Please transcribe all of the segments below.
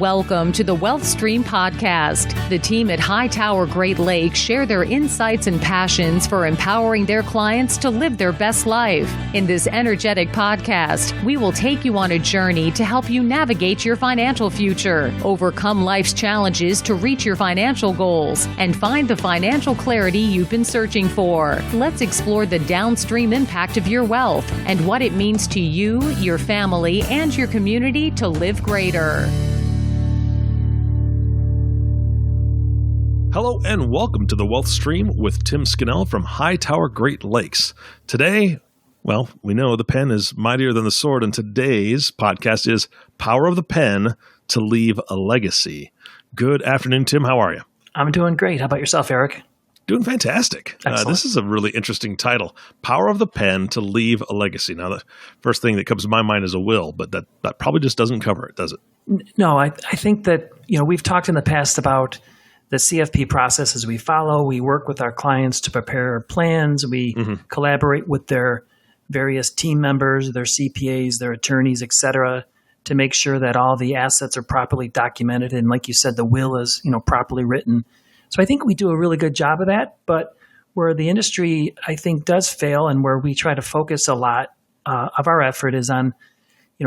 Welcome to the Wealth Stream Podcast. The team at Hightower Great Lakes share their insights and passions for empowering their clients to live their best life. In this energetic podcast, we will take you on a journey to help you navigate your financial future, overcome life's challenges to reach your financial goals, and find the financial clarity you've been searching for. Let's explore the downstream impact of your wealth and what it means to you, your family, and your community to live greater. Hello and welcome to the Wealth Stream with Tim Scannell from Hightower Great Lakes. Today, well, we know the pen is mightier than the sword, and today's podcast is Power of the Pen to Leave a Legacy. Good afternoon, Tim. How are you? I'm doing great. How about yourself, Eric? Doing fantastic. This is a really interesting title, Power of the Pen to Leave a Legacy. Now, the first thing that comes to my mind is a will, but that probably just doesn't cover it, does it? No, I think that, we've talked in the past about the CFP processes we follow. We work with our clients to prepare plans. We collaborate with their various team members, their CPAs, their attorneys, et cetera, to make sure that all the assets are properly documented. And like you said, the will is, properly written. So I think we do a really good job of that. But where the industry, I think, does fail and where we try to focus a lot of our effort is on,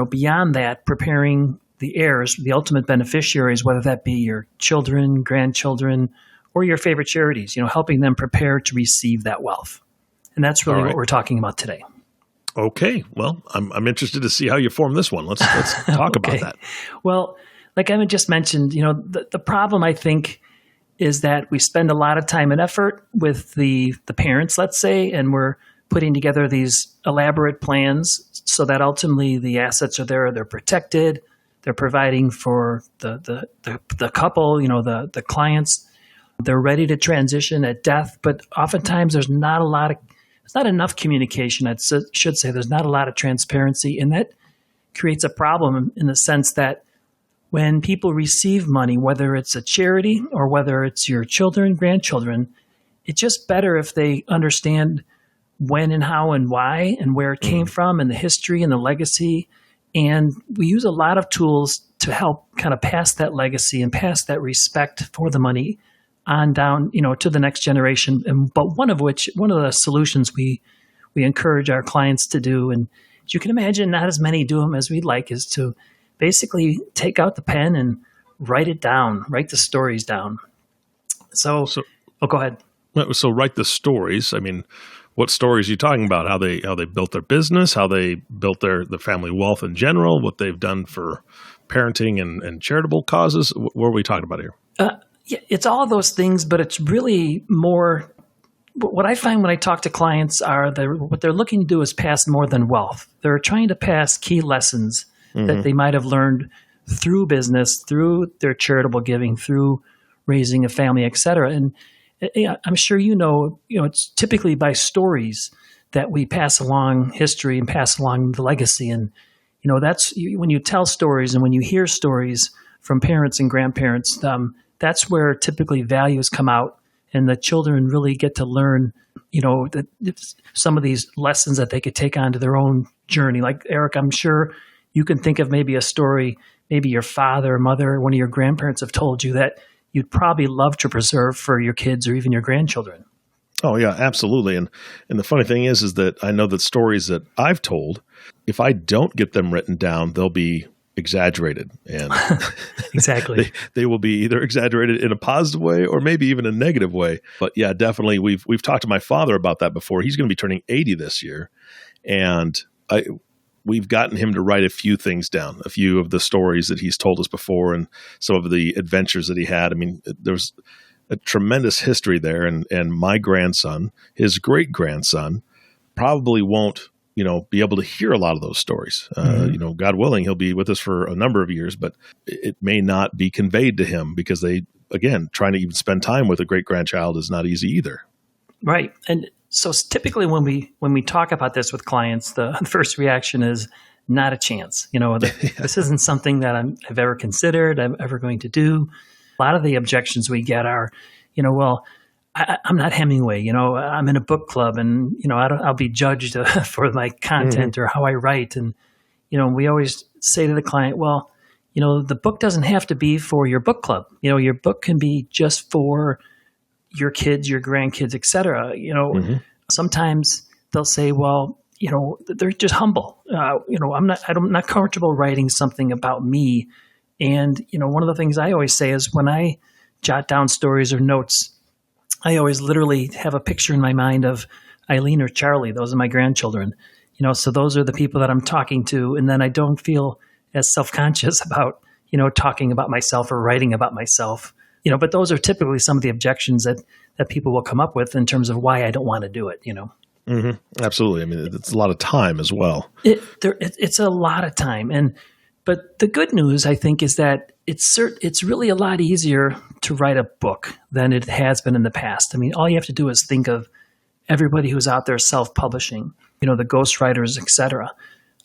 beyond that, preparing the heirs, the ultimate beneficiaries, whether that be your children, grandchildren, or your favorite charities, helping them prepare to receive that wealth. And that's really what we're talking about today. Okay. Well, I'm interested to see how you form this one. Let's talk about that. Well, like I just mentioned, the problem, I think, is that we spend a lot of time and effort with the parents, let's say, and we're putting together these elaborate plans so that ultimately the assets are there, they're protected. They're providing for the couple, the clients. They're ready to transition at death, but oftentimes there's not enough communication. I should say there's not a lot of transparency, and that creates a problem in the sense that when people receive money, whether it's a charity or whether it's your children, grandchildren, it's just better if they understand when and how and why and where it came from and the history and the legacy. And we use a lot of tools to help kind of pass that legacy and pass that respect for the money on down, to the next generation. But one of the solutions we encourage our clients to do, and as you can imagine, not as many do them as we'd like, is to basically take out the pen and write it down, write the stories down. So go ahead. So write the stories. I mean, what stories are you talking about? How they built their business, how they built the family wealth in general, what they've done for parenting and charitable causes? What are we talking about here? Yeah, it's all of those things, but it's really more. What I find when I talk to clients what they're looking to do is pass more than wealth. They're trying to pass key lessons that they might have learned through business, through their charitable giving, through raising a family, et cetera. And I'm sure it's typically by stories that we pass along history and pass along the legacy. And, that's when you tell stories and when you hear stories from parents and grandparents, that's where typically values come out and the children really get to learn, some of these lessons that they could take on to their own journey. Like Eric, I'm sure you can think of maybe a story, maybe your father or mother, one of your grandparents have told you that you'd probably love to preserve for your kids or even your grandchildren. Oh, yeah, absolutely. And the funny thing is that I know that stories that I've told, if I don't get them written down, they'll be exaggerated. And exactly. they will be either exaggerated in a positive way or maybe even a negative way. But yeah, definitely. We've talked to my father about that before. He's going to be turning 80 this year. And we've gotten him to write a few things down, a few of the stories that he's told us before and some of the adventures that he had. I mean, there's a tremendous history there. And my grandson, his great-grandson, probably won't, be able to hear a lot of those stories. God willing, he'll be with us for a number of years, but it may not be conveyed to him because trying to even spend time with a great-grandchild is not easy either. Right. And so typically when we talk about this with clients, the first reaction is not a chance. This isn't something that I've ever considered, I'm ever going to do. A lot of the objections we get are, I'm not Hemingway, I'm in a book club and, I'll be judged for my content or how I write. And, we always say to the client, well, the book doesn't have to be for your book club. Your book can be just for your kids, your grandkids, et cetera. Sometimes they'll say, well, they're just humble. I'm not comfortable writing something about me. And, one of the things I always say is when I jot down stories or notes, I always literally have a picture in my mind of Eileen or Charlie. Those are my grandchildren. So those are the people that I'm talking to. And then I don't feel as self-conscious about, talking about myself or writing about myself. But those are typically some of the objections that people will come up with in terms of why I don't want to do it, Mm-hmm. Absolutely. I mean, it's a lot of time as well. It's a lot of time. But the good news, I think, is that it's really a lot easier to write a book than it has been in the past. I mean, all you have to do is think of everybody who's out there self-publishing, the ghostwriters, et cetera.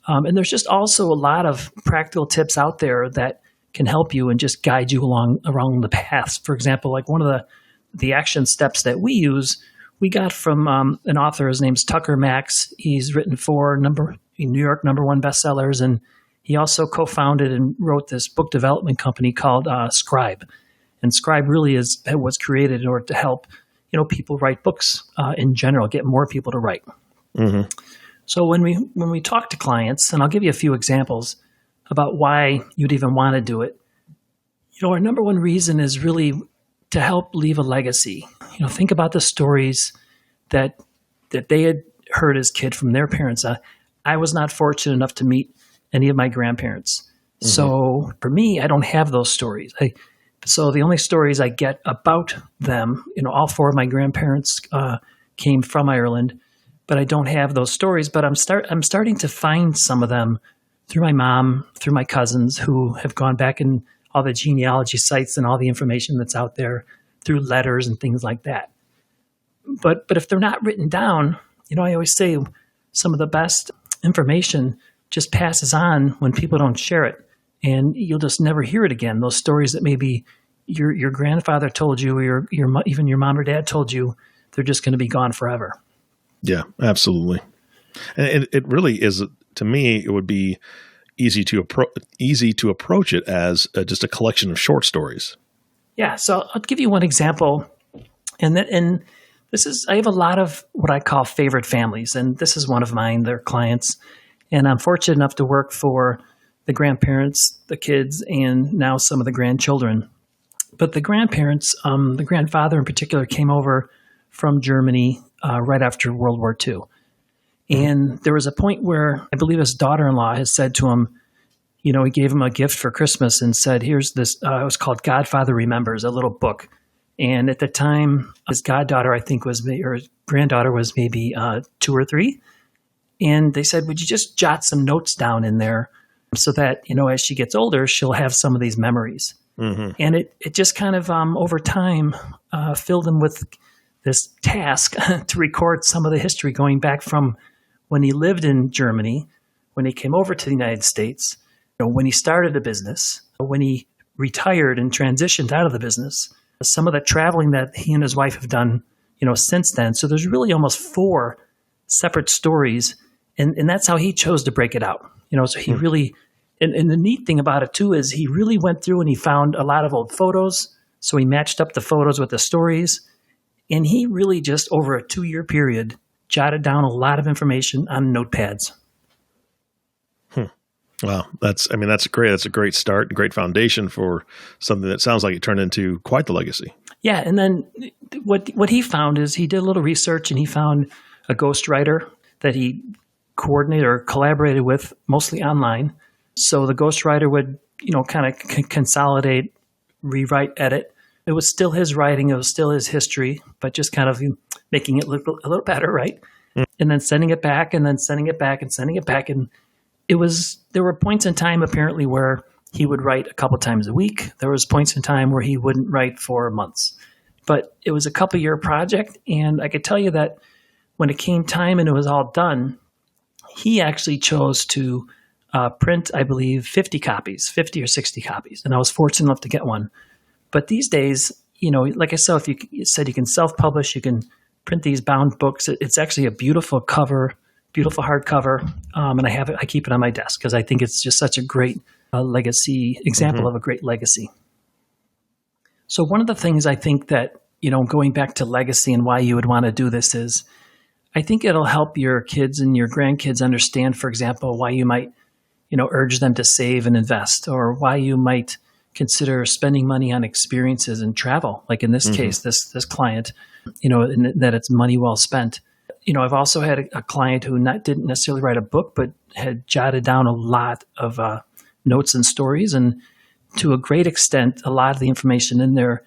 And there's just also a lot of practical tips out there that can help you and just guide you along the paths. For example, like one of the action steps that we use, we got from an author. His name's Tucker Max. He's written 4 New York #1 bestsellers, and he also co-founded and wrote this book development company called Scribe. And Scribe really was created in order to help people write books in general, get more people to write. Mm-hmm. So when we talk to clients, and I'll give you a few examples about why you'd even want to do it. Our number one reason is really to help leave a legacy. Think about the stories that they had heard as kids from their parents. I was not fortunate enough to meet any of my grandparents. Mm-hmm. So for me, I don't have those stories. So the only stories I get about them, all 4 of my grandparents came from Ireland, but I don't have those stories. But I'm starting to find some of them through my mom, through my cousins who have gone back in all the genealogy sites and all the information that's out there through letters and things like that. But if they're not written down, I always say some of the best information just passes on when people don't share it, and you'll just never hear it again. Those stories that maybe your grandfather told you, or even your mom or dad told you, they're just going to be gone forever. Yeah, absolutely. And it really is, to me, it would be easy to approach it as just a collection of short stories. Yeah, so I'll give you one example, and this is, I have a lot of what I call favorite families, and this is one of mine. They're clients, and I'm fortunate enough to work for the grandparents, the kids, and now some of the grandchildren. But the grandparents, the grandfather in particular, came over from Germany right after World War II. And there was a point where I believe his daughter-in-law had said to him, he gave him a gift for Christmas and said, here's this, it was called Godfather Remembers, a little book. And at the time, his goddaughter, I think or his granddaughter was maybe 2 or 3. And they said, would you just jot some notes down in there so that, as she gets older, she'll have some of these memories. Mm-hmm. And it just kind of, over time, filled him with this task to record some of the history going back from when he lived in Germany, when he came over to the United States, when he started a business, when he retired and transitioned out of the business, some of the traveling that he and his wife have done, since then. So there's really almost 4 separate stories, and that's how he chose to break it out. So he really, and the neat thing about it too is he really went through and he found a lot of old photos. So he matched up the photos with the stories, and he really just over a 2-year period jotted down a lot of information on notepads. Wow. That's great. That's a great start, great foundation for something that sounds like it turned into quite the legacy. Yeah. And then what he found is he did a little research and he found a ghostwriter that he coordinated or collaborated with, mostly online. So the ghostwriter would, kind of consolidate, rewrite, edit. It was still his writing. It was still his history, but just kind of making it look a little better, right? Mm. And then sending it back and then sending it back and sending it back. And there were points in time apparently where he would write a couple times a week. There was points in time where he wouldn't write for months. But it was a couple-year project, and I could tell you that when it came time and it was all done, he actually chose to print, I believe, 50 or 60 copies. And I was fortunate enough to get one. But these days, like I said, if you said you can self-publish, you can print these bound books. It's actually a beautiful cover, beautiful hardcover. And I keep it on my desk because I think it's just such a great legacy example of a great legacy. So one of the things I think that, going back to legacy and why you would want to do this is, I think it'll help your kids and your grandkids understand, for example, why you might, urge them to save and invest, or why you might consider spending money on experiences and travel. Like in this case, this client, and that it's money well spent. I've also had a client who didn't necessarily write a book, but had jotted down a lot of notes and stories. And to a great extent, a lot of the information in there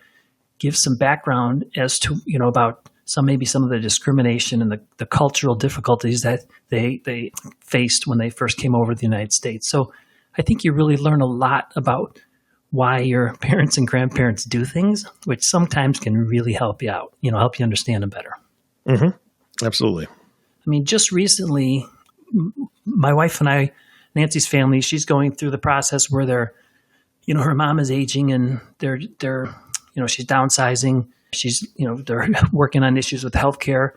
gives some background as to, about some of the discrimination and the cultural difficulties that they faced when they first came over to the United States. So I think you really learn a lot about why your parents and grandparents do things, which sometimes can really help you out, help you understand them better. Mm-hmm. Absolutely. I mean, just recently, my wife and I, Nancy's family, she's going through the process where her mom is aging and they're she's downsizing. She's, they're working on issues with healthcare.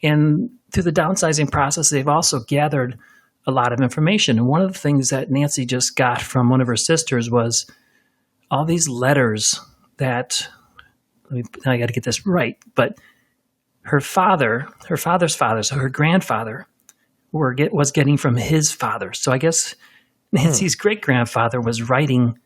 And through the downsizing process, they've also gathered a lot of information. And one of the things that Nancy just got from one of her sisters was all these letters that, I got to get this right, but her father's father, so her grandfather, was getting from his father. So I guess Nancy's great-grandfather was writing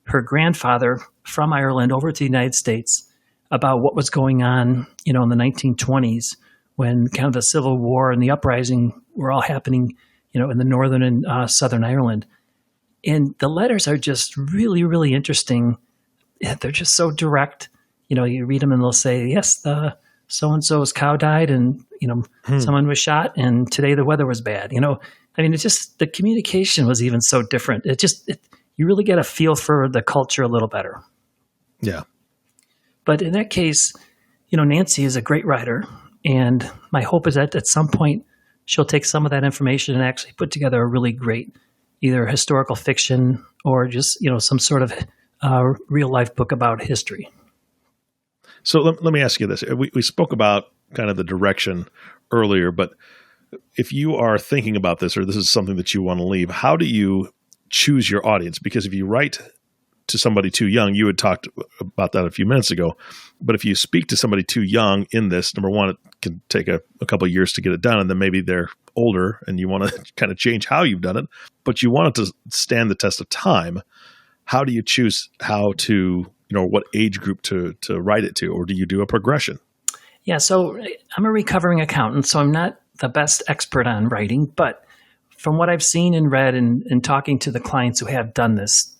her grandfather from Ireland over to the United States about what was going on, in the 1920s when kind of the Civil War and the uprising were all happening, in the Northern and Southern Ireland. And the letters are just really, really interesting. They're just so direct. You read them and they'll say, yes, the so-and-so's cow died and, someone was shot and today the weather was bad. It's just the communication was even so different. You really get a feel for the culture a little better. Yeah. But in that case, Nancy is a great writer. And my hope is that at some point she'll take some of that information and actually put together a really great, either historical fiction or just, some sort of real life book about history. So let me ask you this. We spoke about kind of the direction earlier, but if you are thinking about this, or this is something that you want to leave, how do you choose your audience? Because if you write to somebody too young, you had talked about that a few minutes ago, but if you speak to somebody too young in this, number one, it can take a couple of years to get it done, and then maybe they're older and you want to kind of change how you've done it, but you want it to stand the test of time. How do you choose how to, what age group to write it to, or do you do a progression? Yeah, so I'm a recovering accountant, so I'm not the best expert on writing, but from what I've seen and read and talking to the clients who have done this,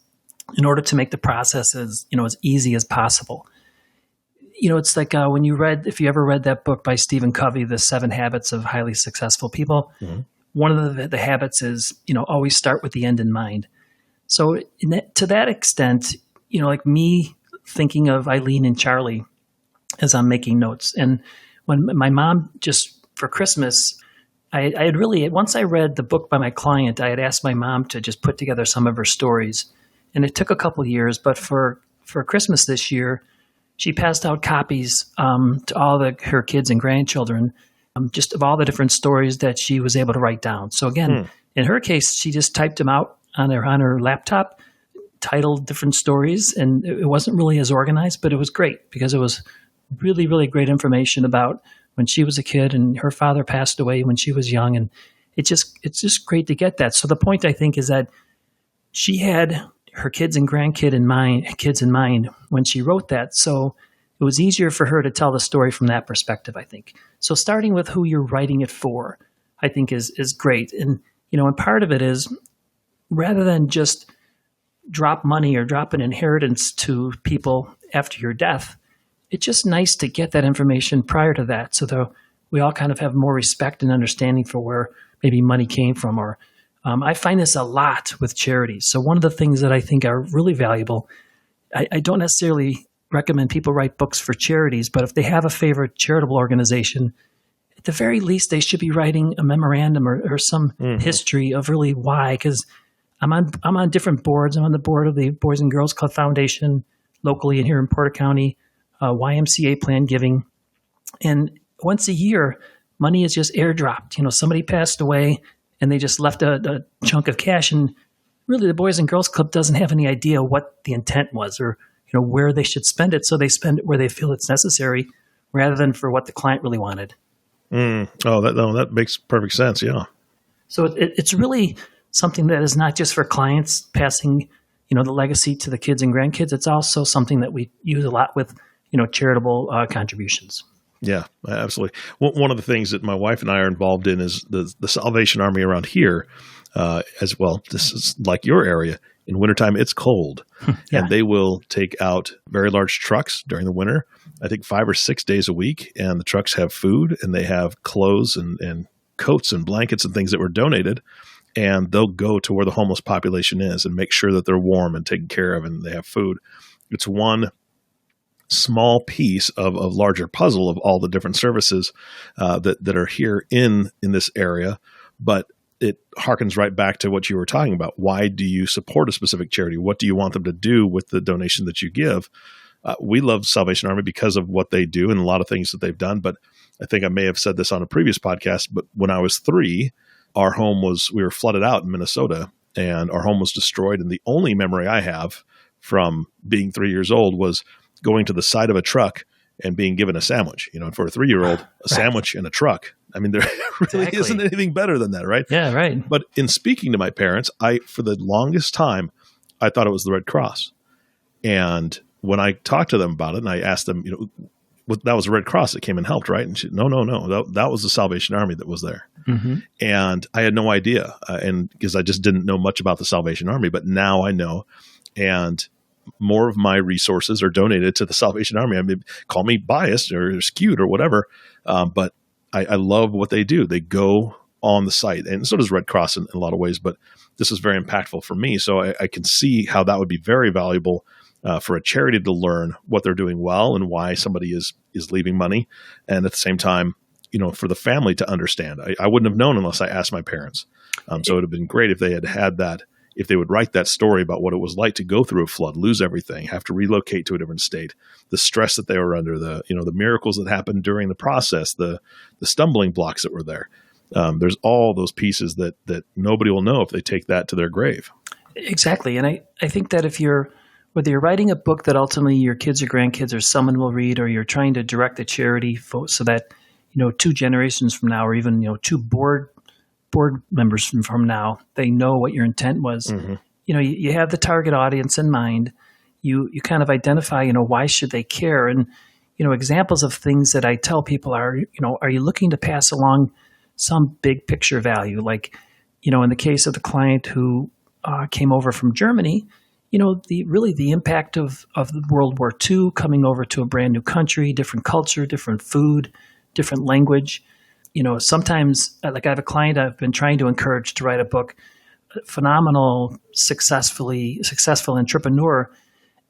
in order to make the process as easy as possible. It's like if you ever read that book by Stephen Covey, The 7 Habits of Highly Successful People, one of the habits is, always start with the end in mind. So to that extent, like me thinking of Eileen and Charlie as I'm making notes. And when my mom just for Christmas, I had really, once I read the book by my client, I had asked my mom to just put together some of her stories. And it took a couple of years, but for Christmas this year, she passed out copies to all her kids and grandchildren, just of all the different stories that she was able to write down. So again, in her case, she just typed them out on her laptop, titled different stories, and it wasn't really as organized, but it was great because it was really, really great information about when she was a kid and her father passed away when she was young, and it's just great to get that. So the point I think is that she had her kids and kids in mind when she wrote that. So it was easier for her to tell the story from that perspective, I think. So starting with who you're writing it for, I think is great. And, and part of it is rather than just drop money or drop an inheritance to people after your death, it's just nice to get that information prior to that. So we all kind of have more respect and understanding for where maybe money came from, or I find this a lot with charities. So one of the things that I think are really valuable, I don't necessarily recommend people write books for charities, but if they have a favorite charitable organization, at the very least, they should be writing a memorandum or some history of really why. Because I'm on different boards. I'm on the board of the Boys and Girls Club Foundation locally and here in Porter County, YMCA Plan Giving. And once a year, money is just airdropped. Somebody passed away, and they just left a chunk of cash, and really the Boys and Girls Club doesn't have any idea what the intent was or, where they should spend it. So they spend it where they feel it's necessary rather than for what the client really wanted. That makes perfect sense. Yeah. So it's really something that is not just for clients passing, the legacy to the kids and grandkids. It's also something that we use a lot with, charitable contributions. Yeah, absolutely. One of the things that my wife and I are involved in is the Salvation Army around here as well. This is like your area. In wintertime, it's cold, and they will take out very large trucks during the winter, I think 5 or 6 days a week, and the trucks have food, and they have clothes and coats and blankets and things that were donated, and they'll go to where the homeless population is and make sure that they're warm and taken care of and they have food. It's one small piece of larger puzzle of all the different services that are here in this area, but it harkens right back to what you were talking about. Why do you support a specific charity? What do you want them to do with the donation that you give? We love Salvation Army because of what they do and a lot of things that they've done. But I think I may have said this on a previous podcast, but when I was 3, we were flooded out in Minnesota and our home was destroyed. And the only memory I have from being 3 years old was going to the side of a truck and being given a sandwich. And for a 3-year-old, a sandwich in a truck. I mean, there really isn't anything better than that, right? Yeah, right. But in speaking to my parents, for the longest time, I thought it was the Red Cross. And when I talked to them about it and I asked them, that was the Red Cross that came and helped, right? And she, no. That was the Salvation Army that was there. Mm-hmm. And I had no idea. And because I just didn't know much about the Salvation Army, but now I know. And more of my resources are donated to the Salvation Army. I mean, call me biased or skewed or whatever. But I love what they do. They go on the site, and so does Red Cross in a lot of ways, but this is very impactful for me. So I can see how that would be very valuable for a charity to learn what they're doing well and why somebody is leaving money. And at the same time, for the family to understand. I wouldn't have known unless I asked my parents. So it would have been great if they had that, if they would write that story about what it was like to go through a flood, lose everything, have to relocate to a different state, the stress that they were under, the miracles that happened during the process, the stumbling blocks that were there. There's all those pieces that nobody will know if they take that to their grave. Exactly. And I think that whether you're writing a book that ultimately your kids or grandkids or someone will read, or you're trying to direct a charity so that, 2 generations from now, or even, 2 board members from now, they know what your intent was. Mm-hmm. You have the target audience in mind. You kind of identify, why should they care? And, examples of things that I tell people are you looking to pass along some big picture value? Like, in the case of the client who came over from Germany, the impact of World War II, coming over to a brand new country, different culture, different food, different language. Sometimes, like I have a client I've been trying to encourage to write a book, phenomenal, successful entrepreneur.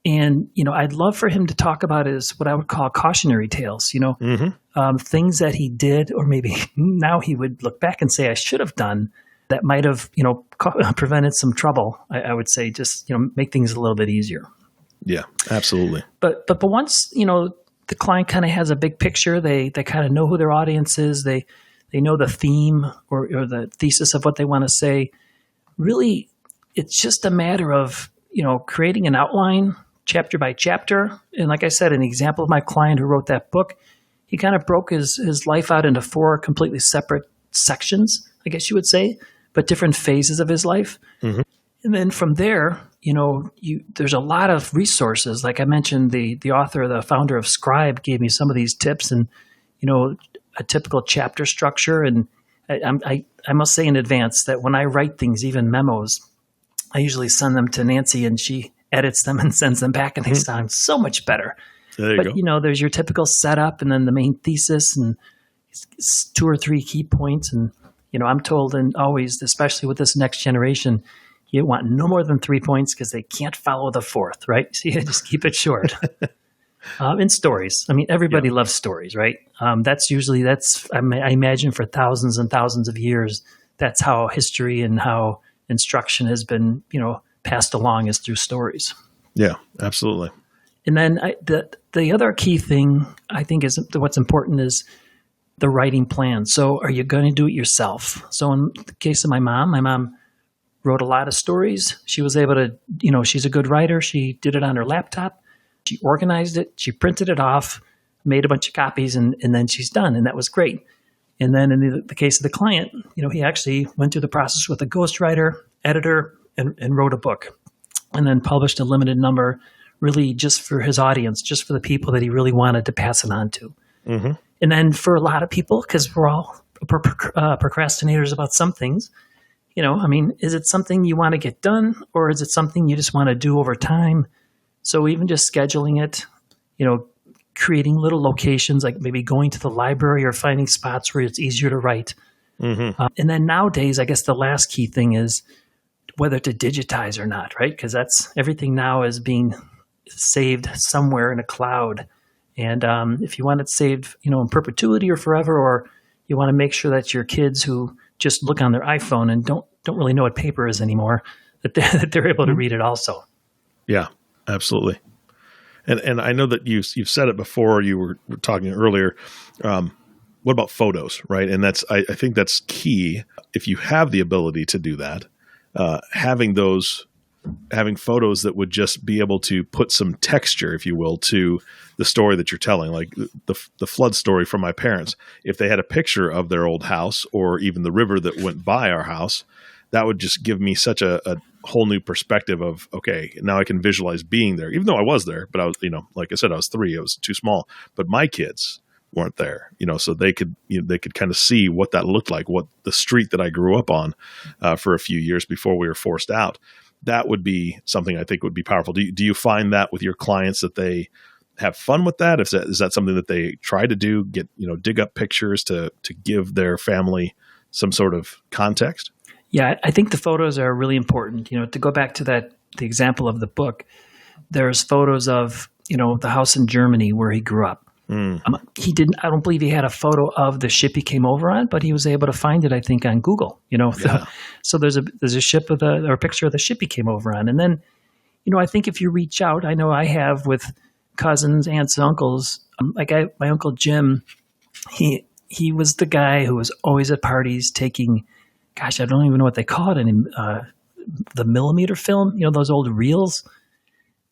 And, I'd love for him to talk about his, what I would call cautionary tales, mm-hmm. Things that he did, or maybe now he would look back and say, I should have done, that might have, prevented some trouble. I would say just, make things a little bit easier. Yeah, absolutely. But once, the client kind of has a big picture, they kind of know who their audience is. They know the theme or the thesis of what they want to say. Really, it's just a matter of, creating an outline chapter by chapter. And like I said, an example of my client who wrote that book, he kind of broke his life out into 4 completely separate sections, I guess you would say, but different phases of his life. Mm-hmm. And then from there, there's a lot of resources. Like I mentioned, the author, the founder of Scribe, gave me some of these tips and, a typical chapter structure. And I must say in advance that when I write things, even memos, I usually send them to Nancy and she edits them and sends them back, and they sound so much better. There you go. There's your typical setup and then the main thesis and 2 or 3 key points. And, I'm told, and always, especially with this next generation, you want no more than 3 points because they can't follow the 4th, right? So you just keep it short. And stories. I mean, everybody loves stories, right? I imagine for thousands and thousands of years, that's how history and how instruction has been, passed along, is through stories. Yeah, absolutely. And then the other key thing I think is what's important is the writing plan. So are you going to do it yourself? So in the case of my mom wrote a lot of stories. She was able to, she's a good writer. She did it on her laptop. She organized it. She printed it off, made a bunch of copies, and then she's done. And that was great. And then in the case of the client, he actually went through the process with a ghostwriter, editor, and wrote a book, and then published a limited number, really just for his audience, just for the people that he really wanted to pass it on to. Mm-hmm. And then for a lot of people, because we're all procrastinators about some things, is it something you want to get done, or is it something you just want to do over time? So even just scheduling it, creating little locations, like maybe going to the library or finding spots where it's easier to write. Mm-hmm. And then nowadays, I guess the last key thing is whether to digitize or not, right? Because that's everything now is being saved somewhere in a cloud. And if you want it saved, in perpetuity or forever, or you want to make sure that your kids who just look on their iPhone and don't really know what paper is anymore, that they're able to read it also. Yeah, absolutely. And I know that you've said it before. You were talking earlier. What about photos, right? And I think that's key. If you have the ability to do that, having photos that would just be able to put some texture, if you will, to the story that you're telling, like the flood story from my parents. If they had a picture of their old house or even the river that went by our house, that would just give me such a whole new perspective of, okay, now I can visualize being there, even though I was there, but I was, like I said, I was 3, it was too small, but my kids weren't there, so they could kind of see what that looked like, what the street that I grew up on for a few years before we were forced out. That would be something I think would be powerful. Do you find that with your clients that they have fun with that? Is that something that they try to do, dig up pictures to give their family some sort of context? Yeah, I think the photos are really important. To go back to the example of the book, there's photos of, the house in Germany where he grew up. Mm. I don't believe he had a photo of the ship he came over on, but he was able to find it, I think, on Google, Yeah. So there's a ship or a picture of the ship he came over on. And then, I think if you reach out, I know I have with cousins, aunts, uncles, my Uncle Jim, he was the guy who was always at parties taking, gosh, I don't even know what they call it anymore, the millimeter film, those old reels.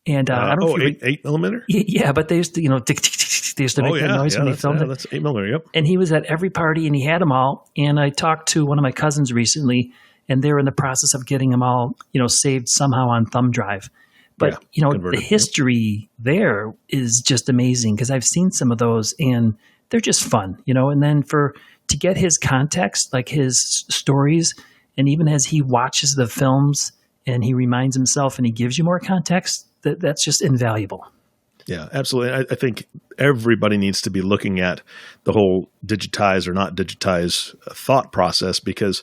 And I don't know if 8 millimeter? Yeah, but they used to, they used to make that noise when he filmed it. That's 8 millimeter, yep. And he was at every party, and he had them all. And I talked to one of my cousins recently, and they were in the process of getting them all, saved somehow on thumb drive. But, the history there is just amazing, because I've seen some of those, and they're just fun, And then to get his context, like his stories, and even as he watches the films and he reminds himself and he gives you more context, that's just invaluable. Yeah, absolutely. I think everybody needs to be looking at the whole digitize or not digitize thought process, because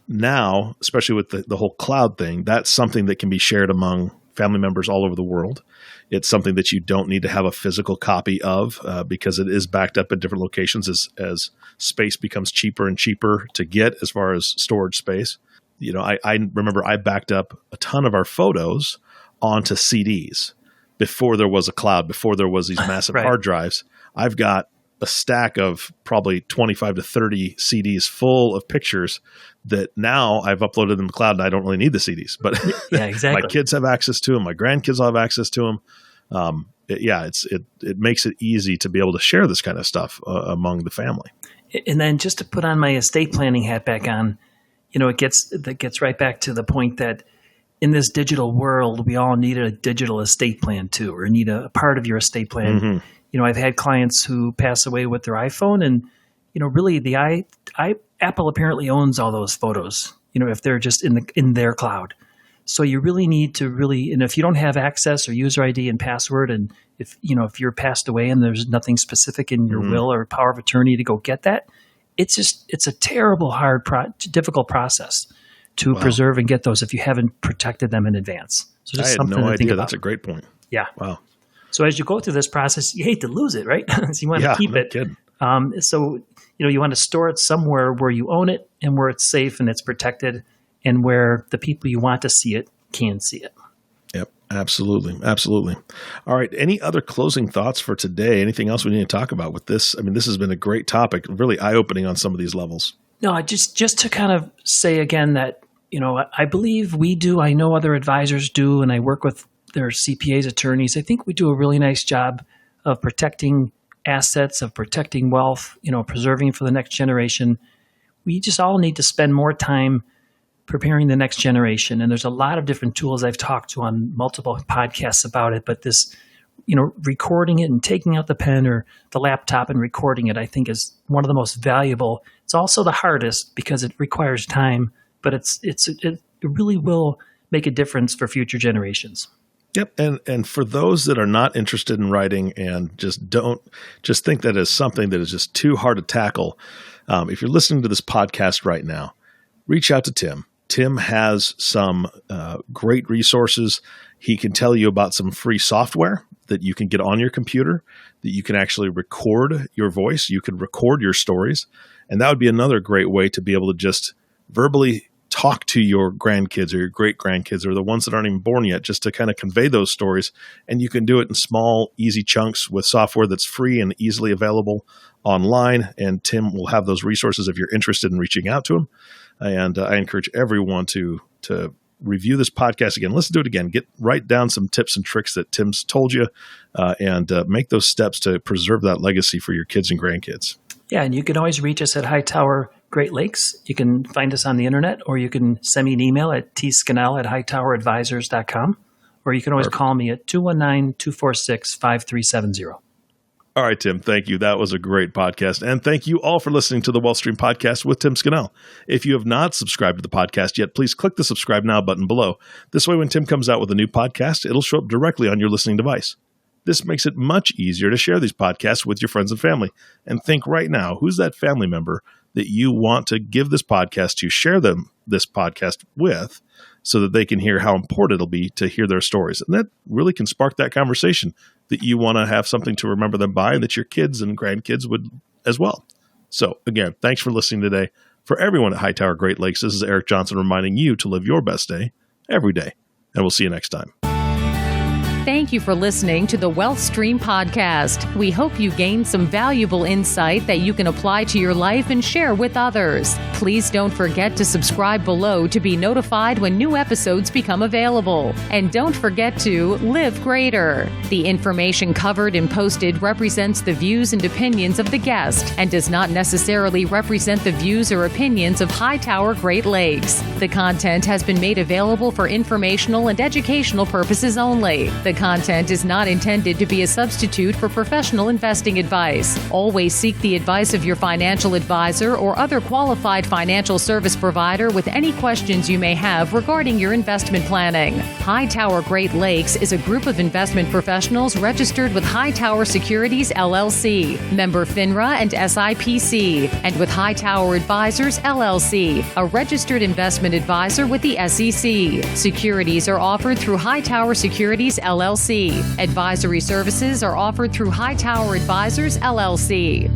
now, especially with the whole cloud thing, that's something that can be shared among family members all over the world. It's something that you don't need to have a physical copy of because it is backed up at different locations as space becomes cheaper and cheaper to get as far as storage space. I remember I backed up a ton of our photos onto CDs before there was a cloud, before there was these massive right. hard drives. I've got a stack of probably 25 to 30 CDs full of pictures that now I've uploaded in the cloud, and I don't really need the CDs, but yeah, exactly. My kids have access to them. My grandkids will have access to them. It makes it easy to be able to share this kind of stuff among the family. And then just to put on my estate planning hat back on, it gets right back to the point that in this digital world, we all need a digital estate plan too, or need a part of your estate plan. Mm-hmm. I've had clients who pass away with their iPhone, and really Apple apparently owns all those photos. If they're just in their cloud, so you really need to and if you don't have access or user ID and password, and if you're passed away and there's nothing specific in your mm-hmm. will or power of attorney to go get that, it's a terrible, hard, difficult process to preserve and get those if you haven't protected them in advance. So just I had no idea. That's a great point. Yeah. Wow. So as you go through this process, you hate to lose it, right? So you want to keep it. So you want to store it somewhere where you own it and where it's safe and it's protected, and where the people you want to see it can see it. Yep. Absolutely. Absolutely. All right. Any other closing thoughts for today? Anything else we need to talk about with this? I mean, this has been a great topic, really eye-opening on some of these levels. No, just to kind of say again that, I believe we do. I know other advisors do, and I work with their CPAs, attorneys. I think we do a really nice job of protecting assets, of protecting wealth, preserving for the next generation. We just all need to spend more time preparing the next generation. And there's a lot of different tools I've talked to on multiple podcasts about it, but this, recording it and taking out the pen or the laptop and recording it, I think is one of the most valuable. It's also the hardest because it requires time, but it really will make a difference for future generations. Yep. And for those that are not interested in writing and just think that is something that is just too hard to tackle, if you're listening to this podcast right now, reach out to Tim. Tim has some great resources. He can tell you about some free software that you can get on your computer, that you can actually record your voice. You can record your stories. And that would be another great way to be able to just verbally talk to your grandkids or your great-grandkids or the ones that aren't even born yet, just to kind of convey those stories. And you can do it in small, easy chunks with software that's free and easily available online. And Tim will have those resources if you're interested in reaching out to him. And I encourage everyone to review this podcast again. Listen to it again. Write down some tips and tricks that Tim's told you and make those steps to preserve that legacy for your kids and grandkids. Yeah, and you can always reach us at Hightower Great Lakes. You can find us on the internet, or you can send me an email at tscannell@hightoweradvisors.com, or you can always call me at 219-246-5370. All right, Tim, thank you. That was a great podcast. And thank you all for listening to the WealthStream Podcast with Tim Scannell. If you have not subscribed to the podcast yet, please click the subscribe now button below. This way, when Tim comes out with a new podcast, it'll show up directly on your listening device. This makes it much easier to share these podcasts with your friends and family. And think right now, who's that family member that you want to give this podcast to, share them this podcast with, so that they can hear how important it'll be to hear their stories. And that really can spark that conversation that you want to have something to remember them by, and that your kids and grandkids would as well. So again, thanks for listening today. For everyone at Hightower Great Lakes, this is Eric Johnson reminding you to live your best day every day. And we'll see you next time. Thank you for listening to the WealthStream Podcast. We hope you gained some valuable insight that you can apply to your life and share with others. Please don't forget to subscribe below to be notified when new episodes become available. And don't forget to live greater. The information covered and posted represents the views and opinions of the guest and does not necessarily represent the views or opinions of Hightower Great Lakes. The content has been made available for informational and educational purposes only. The content is not intended to be a substitute for professional investing advice. Always seek the advice of your financial advisor or other qualified financial service provider with any questions you may have regarding your investment planning. Hightower Great Lakes is a group of investment professionals registered with Hightower Securities, LLC, member FINRA and SIPC, and with Hightower Advisors, LLC, a registered investment advisor with the SEC. Securities are offered through Hightower Securities, LLC. Advisory services are offered through Hightower Advisors, LLC.